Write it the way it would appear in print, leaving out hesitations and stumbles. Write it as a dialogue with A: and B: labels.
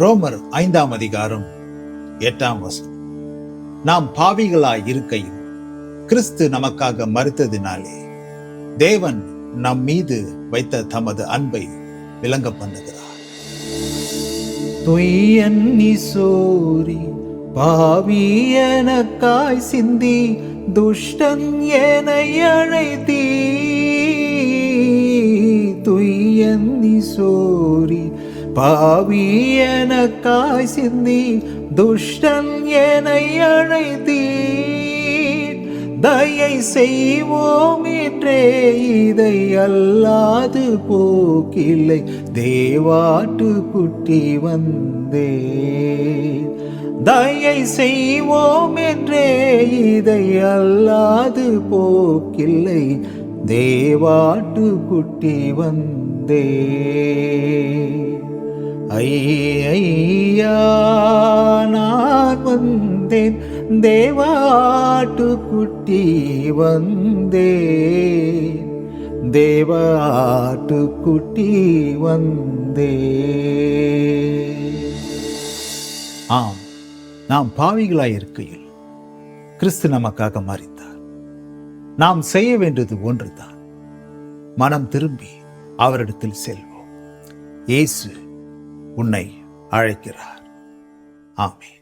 A: ரோமர் 5ஆம் அதிகாரம் 8ஆம் வசனம். நாம் பாவிகளாய் இருக்கையில் கிறிஸ்து நமக்காக மரித்ததினாலே தேவன் நம் மீது வைத்த தமது அன்பை விளங்க பண்ணுகிறார்.
B: துய்யன்னி சோரி பாவி எனக்காய் சிந்தி துஷ்டன் என்னை அழைத்தீ. துய்யன்னி சோரி பாவி எனக்காய் சிந்தி துஷ்டன் என்னை அழைத்தீர். தயை செய்வோம் என்றே இதை அல்லாது போக்கில்லை, தேவாட்டு குட்டி வந்தே. தயை செய்வோம் என்றே இதை அல்லாது போக்கில்லை, தேவாட்டு குட்டி வந்தே. ஐயா நான் வந்தேன், தேவாட்டு குட்டி வந்தேன், தேவாட்டு குட்டி வந்தே.
A: ஆம், நாம் பாவிகளாய் இருக்கையில் கிறிஸ்து நமக்காக மரித்தார். நாம் செய்ய வேண்டியது ஒன்றுதான், மனம் திரும்பி அவரிடத்தில் செல்வோம். இயேசு உன்னை அழைக்கிறார். ஆமென்.